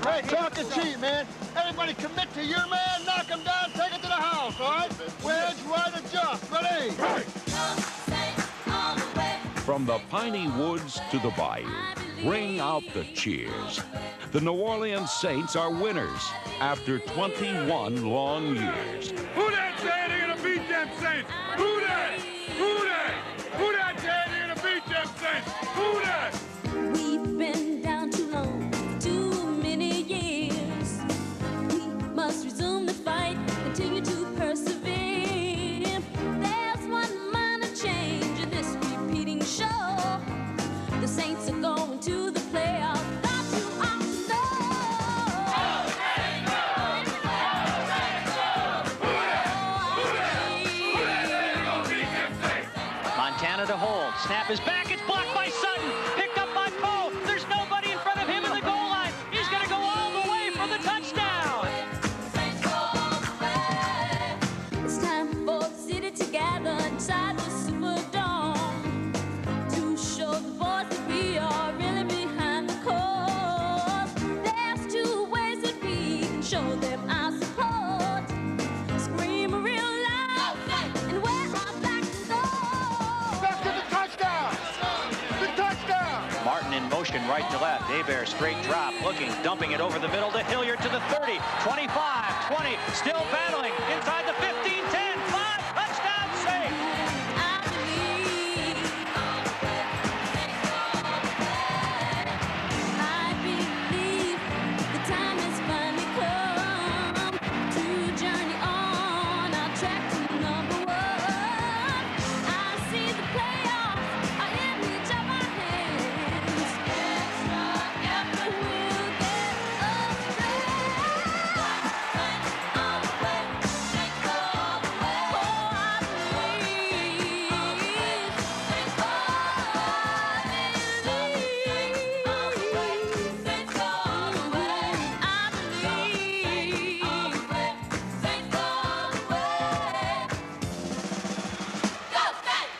Hey, talking cheap, man. Everybody commit to your man, knock him down, take it to the house, all right? Wedge, right, adjust. Ready? Right. From the piney woods to the bayou, ring out the cheers. The New Orleans Saints are winners after 21 long years. Who that say they're gonna beat them Saints? Who that? Who that? Who that say they're gonna beat them Saints? Who that? We've been down too long, too many years. We must resume the fight, continue to persevere. There's one minor change in this repeating show. The Saints are going to the playoffs. Montana to hold. Snap is back. It's blocked by Sutton. Picked up by Poe. There's nobody in front of him in the goal line. He's going to go all the way for the touchdown. It's time for the city to gather inside the Superdome to show the boys that we are really behind the cause. There's two ways that we can show them our support. Scream real loud and wear our black and gold. Back to the touchdown. The touchdown. Martin in motion right to left. Hebert straight drop, looking, dumping it over the middle to Hilliard to the 30, 25, 20, still battling inside the 15, 10, 5, touchdown safe. I believe the time has finally come to journey on our track to number one. I see the playoffs are in reach of our hands. Extra effort will get us there. Saints all the way, Saints all the way. Oh, I believe. Saints all the way. Saints all the way. I believe. Saints all the way. Go Saints!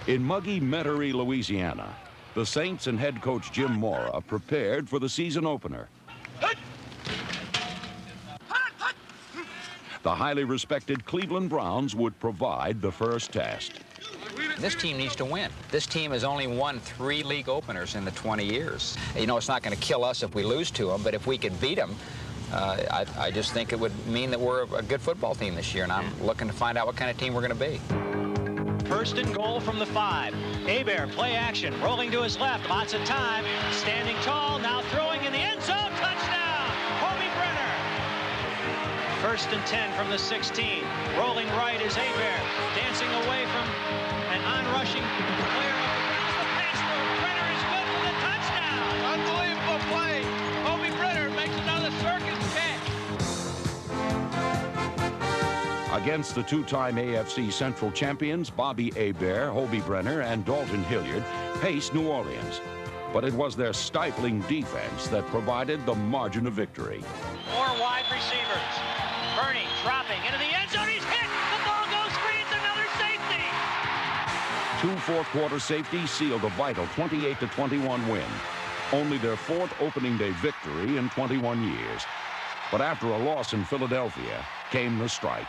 In muggy Metairie, Louisiana, the Saints and head coach Jim Mora prepared for the season opener. The highly respected Cleveland Browns would provide the first test. This team needs to win. This team has only won 3 league openers in the 20 years. You know, it's not going to kill us if we lose to them, but if we could beat them, I just think it would mean that we're a good football team this year, and I'm looking to find out what kind of team we're going to be. First and goal from the 5. Hebert, play action, rolling to his left, lots of time, standing tall, now throwing in the end zone, touchdown, Hobie Brenner. First and 10 from the 16. Rolling right is Hebert, dancing away from an onrushing player. The pass through, Brenner is good for the touchdown. Unbelievable play. Hobie Brenner makes another circus catch. Against the two-time AFC Central champions, Bobby Hebert, Hobie Brenner, and Dalton Hilliard paced New Orleans. But it was their stifling defense that provided the margin of victory. More wide receivers. Bernie dropping into the end zone. He's hit. The ball goes free. It's another safety. 2 fourth-quarter safeties sealed a vital 28-21 win. Only their 4th opening day victory in 21 years. But after a loss in Philadelphia came the strike.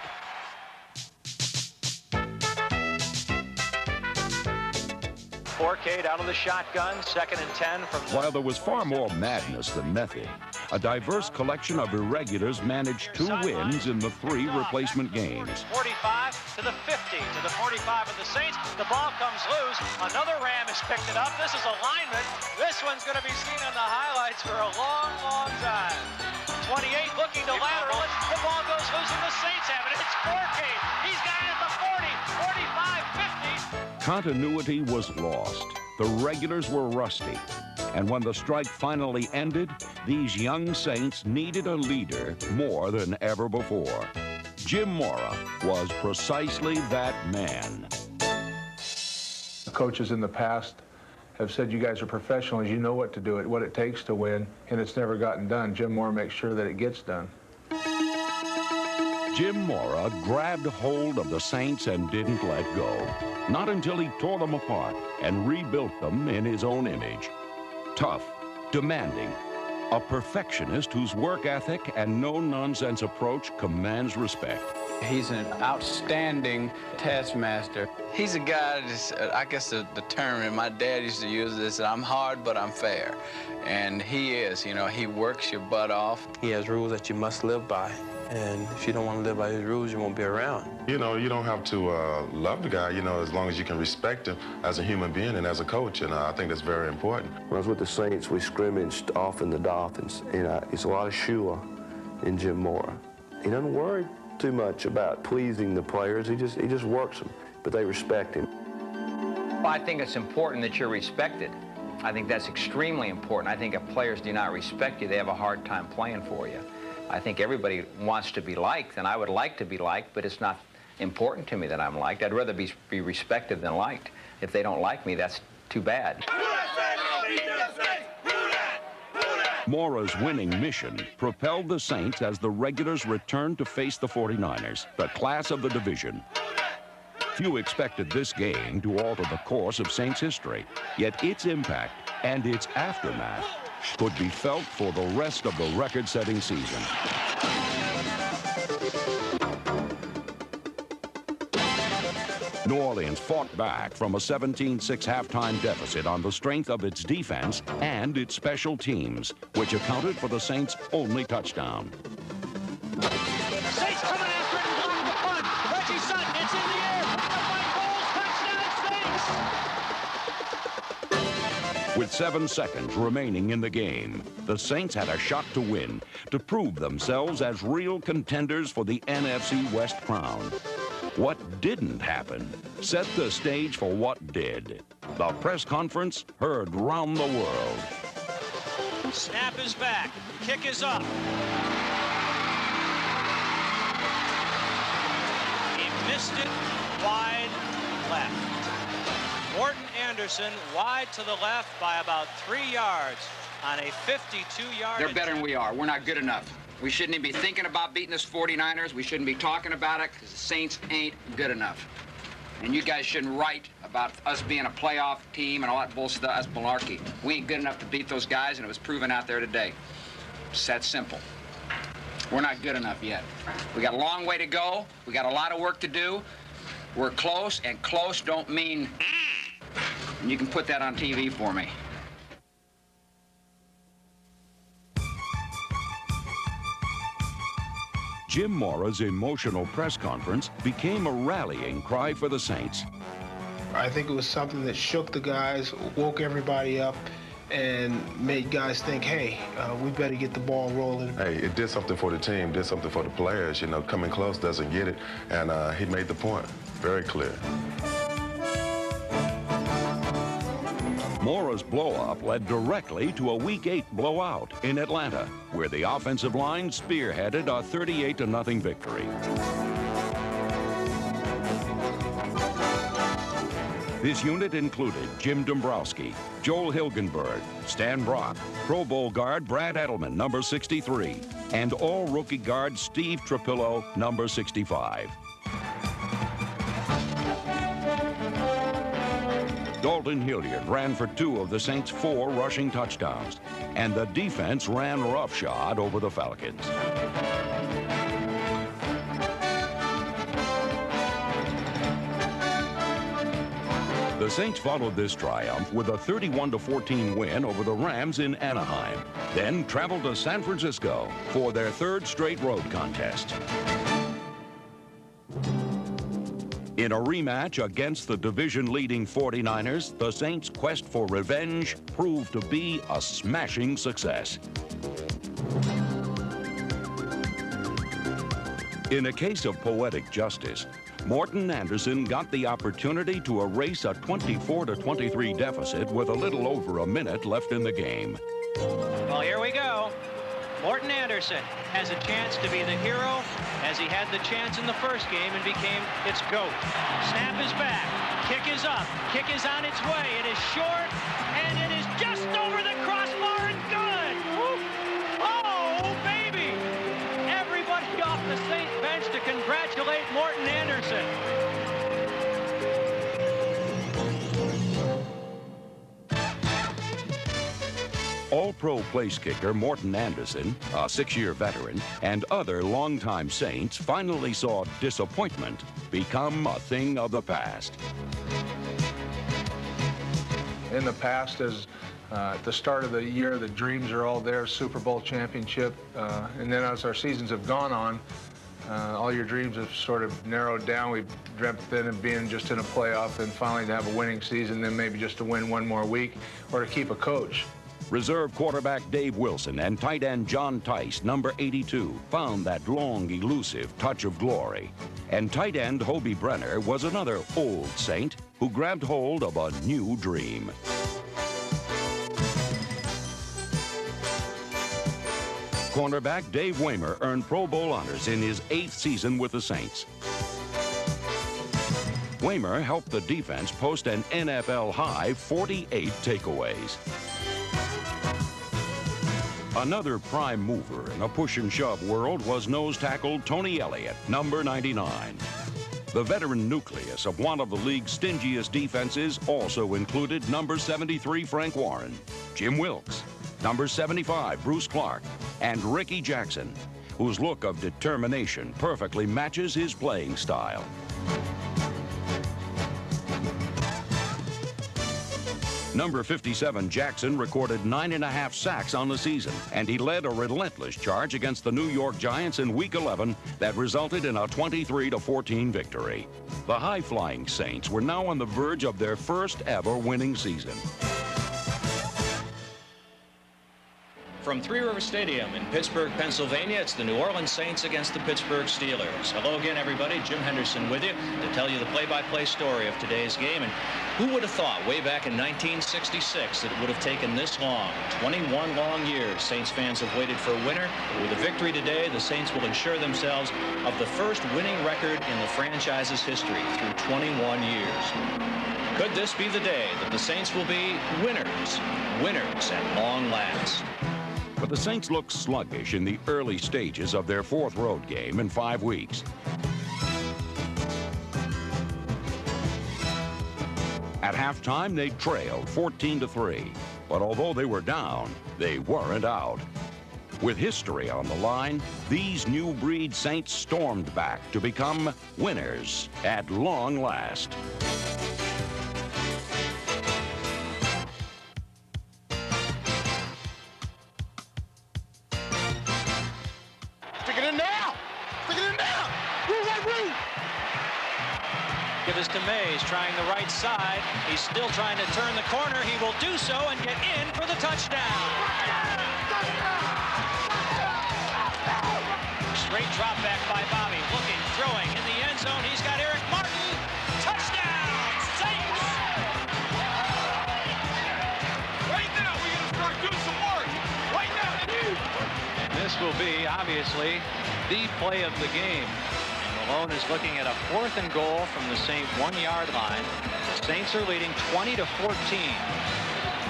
Fourcade out of the shotgun, 2nd and 10 from the... While there was far more madness than method, a diverse collection of irregulars managed 2 wins in the 3 replacement games. 45 to the 50 to the 45 of the Saints. The ball comes loose. Another Ram has picked it up. This is alignment. This one's going to be seen on the highlights for a long, long time. 28 looking to lateral it. The ball goes loose and the Saints have it. It's Fourcade. He's got it at the 40, 45, 50. Continuity was lost. The regulars were rusty. And when the strike finally ended, these young Saints needed a leader more than ever before. Jim Mora was precisely that man. Coaches in the past have said you guys are professionals, you know what to do, what it takes to win, and it's never gotten done. Jim Mora makes sure that it gets done. Jim Mora grabbed hold of the Saints and didn't let go. Not until he tore them apart and rebuilt them in his own image. Tough, demanding, a perfectionist whose work ethic and no-nonsense approach commands respect. He's an outstanding taskmaster. He's a guy that's, I guess the term, and my dad used to use this, I'm hard, but I'm fair. And he is, you know, he works your butt off. He has rules that you must live by. And if you don't want to live by his rules, you won't be around. You know, you don't have to love the guy, you know, as long as you can respect him as a human being and as a coach, and I think that's very important. When I was with the Saints, we scrimmaged often the Dolphins, and it's a lot of Shua in Jim Mora. He doesn't worry too much about pleasing the players. He just works them, but they respect him. Well, I think it's important that you're respected. I think that's extremely important. I think if players do not respect you, they have a hard time playing for you. I think everybody wants to be liked, and I would like to be liked, but it's not important to me that I'm liked. I'd rather be respected than liked. If they don't like me, that's too bad. Mora's winning mission propelled the Saints as the regulars returned to face the 49ers, the class of the division. Few expected this game to alter the course of Saints history, yet its impact and its aftermath could be felt for the rest of the record-setting season. New Orleans fought back from a 17-6 halftime deficit on the strength of its defense and its special teams, which accounted for the Saints' only touchdown. Saints coming after it and blocking the punt. Reggie Sutton, it's in the air. Touchdown, Saints! With 7 seconds remaining in the game, the Saints had a shot to win, to prove themselves as real contenders for the NFC West crown. What didn't happen set the stage for what did. The press conference heard round the world. Snap is back. Kick is up. He missed it wide left. Morten Andersen wide to the left by about 3 yards on a 52-yard. They're better than we are. We're not good enough. We shouldn't even be thinking about beating this 49ers. We shouldn't be talking about it because the Saints ain't good enough. And you guys shouldn't write about us being a playoff team and all that bullshit. That's malarkey. We ain't good enough to beat those guys, and it was proven out there today. It's that simple. We're not good enough yet. We got a long way to go. We got a lot of work to do. We're close, and close don't mean... And you can put that on TV for me. Jim Mora's emotional press conference became a rallying cry for the Saints. I think it was something that shook the guys, woke everybody up, and made guys think, hey, we better get the ball rolling. Hey, it did something for the team, did something for the players. You know, coming close doesn't get it, and he made the point very clear. Mora's blow-up led directly to a Week 8 blowout in Atlanta, where the offensive line spearheaded a 38-0 victory. This unit included Jim Dombrowski, Joel Hilgenberg, Stan Brock, Pro Bowl guard Brad Edelman, number 63, and all-rookie guard Steve Trapillo, number 65. Dalton Hilliard ran for 2 of the Saints' 4 rushing touchdowns, and the defense ran roughshod over the Falcons. The Saints followed this triumph with a 31-14 win over the Rams in Anaheim, then traveled to San Francisco for their 3rd straight road contest. In a rematch against the division-leading 49ers, the Saints' quest for revenge proved to be a smashing success. In a case of poetic justice, Morten Andersen got the opportunity to erase a 24-23 deficit with a little over a minute left in the game. Well, here we go. Morten Andersen has a chance to be the hero as he had the chance in the first game and became its GOAT. Snap is back. Kick is up. Kick is on its way. It is short, and it is just over the crossbar and good. Woo. Oh, baby. Everybody off the Saints bench to All-Pro place kicker Morton Anderson, a 6-year veteran, and other longtime Saints finally saw disappointment become a thing of the past. In the past, as at the start of the year, the dreams are all there, Super Bowl championship, and then as our seasons have gone on, all your dreams have sort of narrowed down. We've dreamt then of being just in a playoff and finally to have a winning season, then maybe just to win one more week or to keep a coach. Reserve quarterback Dave Wilson and tight end John Tice, number 82, found that long, elusive touch of glory. And tight end Hobie Brenner was another old Saint who grabbed hold of a new dream. Cornerback Dave Waymer earned Pro Bowl honors in his 8th season with the Saints. Waymer helped the defense post an NFL-high 48 takeaways. Another prime mover in a push-and-shove world was nose tackle Tony Elliott, number 99. The veteran nucleus of one of the league's stingiest defenses also included number 73 Frank Warren, Jim Wilkes, number 75 Bruce Clark, and Ricky Jackson, whose look of determination perfectly matches his playing style. Number 57 Jackson recorded 9.5 sacks on the season, and he led a relentless charge against the New York Giants in Week 11 that resulted in a 23-14 victory. The high-flying Saints were now on the verge of their first ever winning season. From Three Rivers Stadium in Pittsburgh, Pennsylvania, it's the New Orleans Saints against the Pittsburgh Steelers. Hello again, everybody. Jim Henderson with you to tell you the play-by-play story of today's game. And who would have thought way back in 1966 that it would have taken this long? 21 long years Saints fans have waited for a winner. With a victory today, the Saints will ensure themselves of the first winning record in the franchise's history through 21 years. Could this be the day that the Saints will be winners at long last? But the Saints looked sluggish in the early stages of their 4th road game in 5 weeks. At halftime, they trailed 14-3. But although they were down, they weren't out. With history on the line, these new breed Saints stormed back to become winners at long last. Give this to Mays, trying the right side. He's still trying to turn the corner. He will do so and get in for the touchdown. Straight drop back by Bobby. Looking, throwing in the end zone. He's got Eric Martin. Touchdown, Saints! Right now, we're going to start doing some work. Right now. And this will be, obviously, the play of the game. Malone is looking at a 4th and goal from the Saint 1-yard line. The Saints are leading 20-14.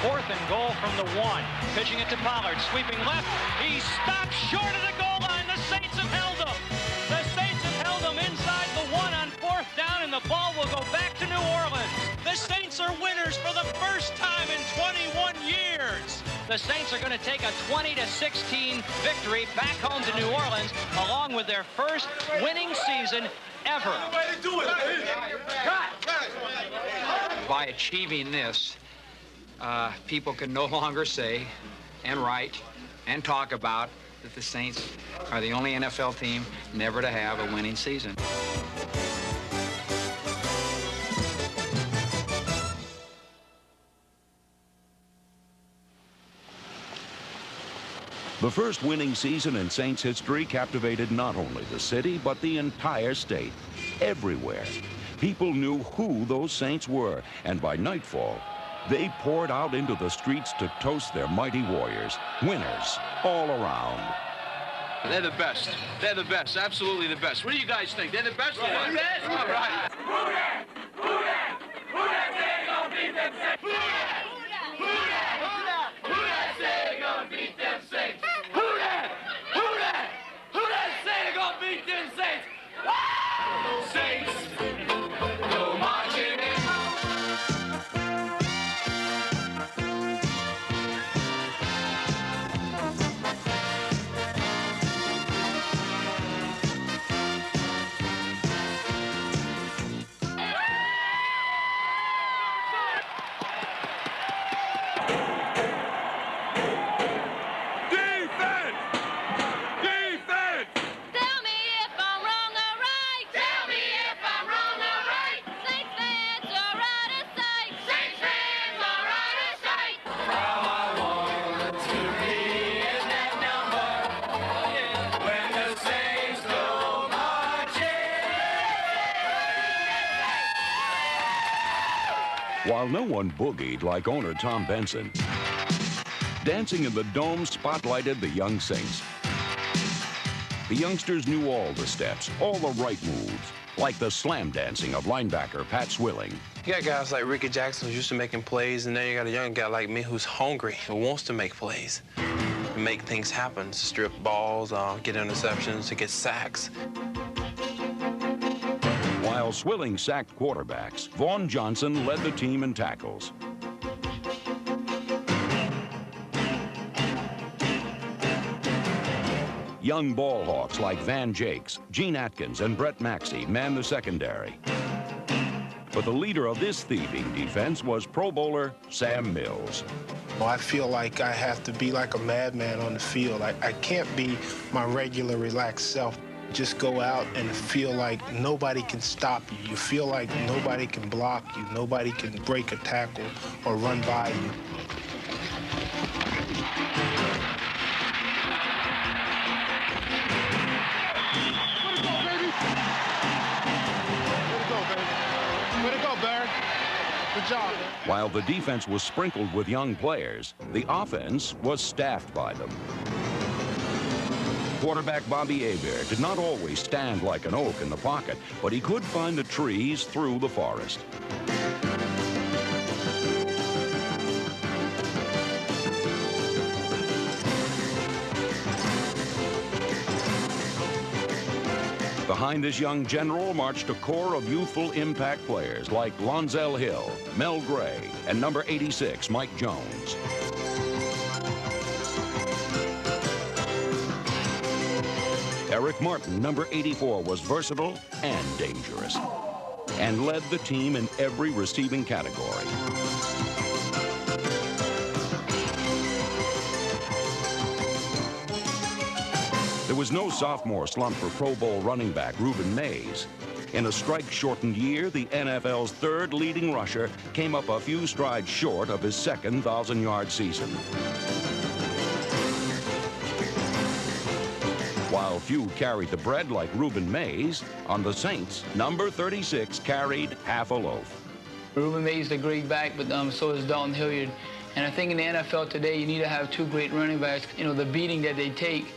4th and goal from the 1. Pitching it to Pollard, sweeping left. He stopped short of the goal line. The Saints have held him. The Saints have held him inside the 1 on 4th down, and the ball will go back to New Orleans. The Saints are winners for the first time in 21 years. The Saints are going to take a 20-16 victory back home to New Orleans, along with their first winning season ever. By achieving this, people can no longer say and write and talk about that the Saints are the only NFL team never to have a winning season. The first winning season in Saints history captivated not only the city, but the entire state. Everywhere, people knew who those Saints were, and by nightfall, they poured out into the streets to toast their mighty warriors, winners all around. They're the best. They're the best. Absolutely the best. What do you guys think? They're the best or what? Best. All right. Who that? Who that? Who that say gonna beat them Saints? Who that? Who that? Who that say gonna beat them Saints? Who that? Who that? Who that say gonna beat them Saints? Saints, go marching in. While no one boogied like owner Tom Benson, dancing in the Dome spotlighted the young Saints. The youngsters knew all the steps, all the right moves, like the slam dancing of linebacker Pat Swilling. You got guys like Ricky Jackson who's used to making plays, and then you got a young guy like me who's hungry, who wants to make plays, make things happen, strip balls, get interceptions, to get sacks. While Swilling sacked quarterbacks, Vaughn Johnson led the team in tackles. Young ball hawks like Van Jakes, Gene Atkins, and Brett Maxey manned the secondary. But the leader of this thieving defense was Pro Bowler Sam Mills. Well, I feel like I have to be like a madman on the field. I can't be my regular relaxed self. Just go out and feel like nobody can stop you. You feel like nobody can block you. Nobody can break a tackle or run by you. Good job. While the defense was sprinkled with young players, the offense was staffed by them. Quarterback Bobby Hebert did not always stand like an oak in the pocket, but he could find the trees through the forest. Behind this young general marched a corps of youthful impact players like Lonzel Hill, Mel Gray, and number 86, Mike Jones. Eric Martin, number 84, was versatile and dangerous, and led the team in every receiving category. There was no sophomore slump for Pro Bowl running back Reuben Mays. In a strike-shortened year, the NFL's third leading rusher came up a few strides short of his second 1,000-yard season. While few carried the bread like Reuben Mays, on the Saints, number 36 carried half a loaf. Reuben Mays is a great back, but so is Dalton Hilliard. And I think in the NFL today, you need to have two great running backs. You know, the beating that they take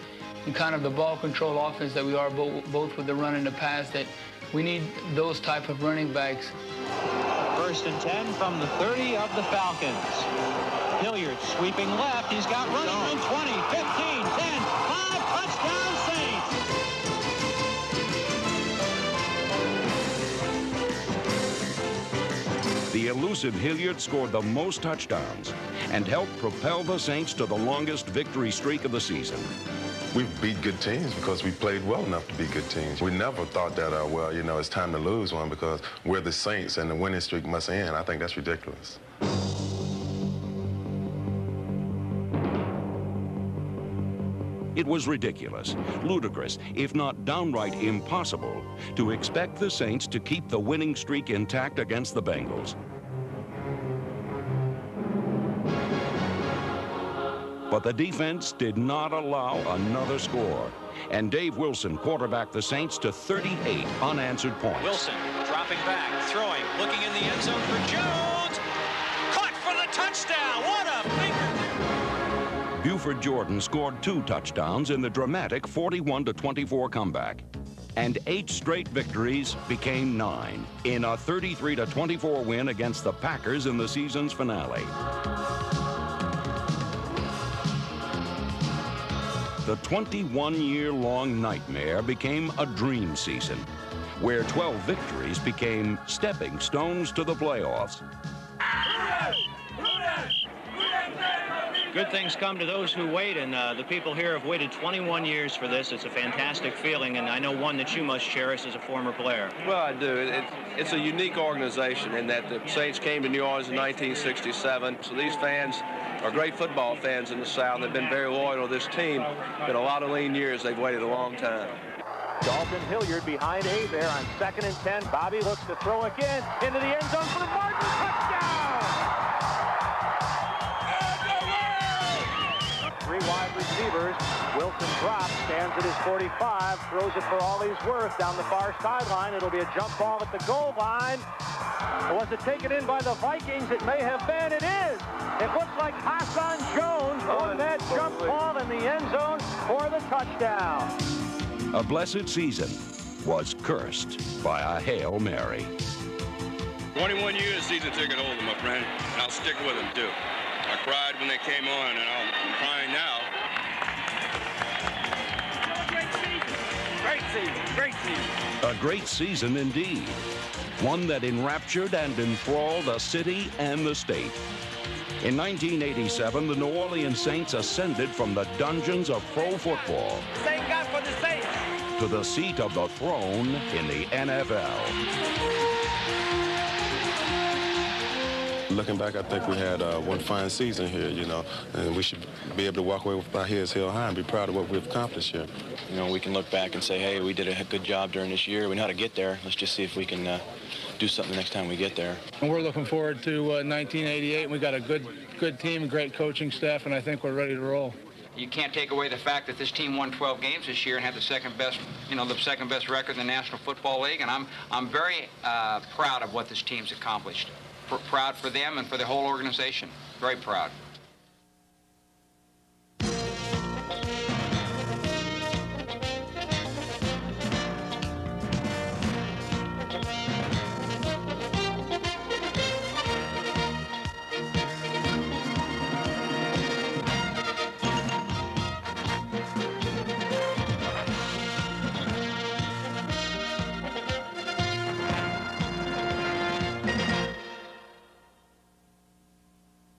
and kind of the ball control offense that we are both with the run and the pass, that we need those type of running backs. 1st and 10 from the 30 of the Falcons. Hilliard sweeping left. He's got runners in 20, 15, 10, 5, touchdown Saints. The elusive Hilliard scored the most touchdowns and helped propel the Saints to the longest victory streak of the season. We beat good teams because we played well enough to be good teams. We never thought that, well, you know, it's time to lose one because we're the Saints and the winning streak must end. I think that's ridiculous. It was ridiculous, ludicrous, if not downright impossible, to expect the Saints to keep the winning streak intact against the Bengals. But the defense did not allow another score, and Dave Wilson quarterbacked the Saints to 38 unanswered points. Wilson dropping back, throwing, looking in the end zone for Jones. Caught for the touchdown. What a finger! Buford Jordan scored 2 touchdowns in the dramatic 41-24 comeback. And 8 straight victories became 9 in a 33-24 win against the Packers in the season's finale. The 21-year-long nightmare became a dream season, where 12 victories became stepping stones to the playoffs. Good things come to those who wait, and the people here have waited 21 years for this. It's a fantastic feeling, and I know one that you must cherish as a former player. Well, I do. It's a unique organization in that the Saints came to New Orleans in 1967. So these fans are great football fans in the South. They've been very loyal to this team. Been a lot of lean years. They've waited a long time. Dalton Hilliard behind Hebert on 2nd and 10. Bobby looks to throw again into the end zone for Martin. Touchdown! 3 wide receivers. Wilson drops, stands at his 45, throws it for all he's worth down the far sideline. It'll be a jump ball at the goal line. Was it taken in by the Vikings? It may have been. It is. It looks like Hassan Jones on that jump ball in the end zone for the touchdown. A blessed season was cursed by a Hail Mary. 21 years season ticket holder, my friend. And I'll stick with them, too. I cried when they came on, and I'm crying now. Great season. Great season. A great season indeed. One that enraptured and enthralled a city and the state. In 1987, the New Orleans Saints ascended from the dungeons of pro football Thank God for the Saints. to the seat of the throne in the NFL. Looking back, I think we had one fine season here, you know, and we should be able to walk away with our heads held high and be proud of what we've accomplished here. You know, we can look back and say, hey, we did a good job during this year. We know how to get there. Let's just see if we can do something the next time we get there. And we're looking forward to 1988, and we got a good team, a great coaching staff, and I think we're ready to roll. You can't take away the fact that this team won 12 games this year and had the second best record in the National Football League, and I'm very proud of what this team's accomplished. Proud for them and for the whole organization. Very proud.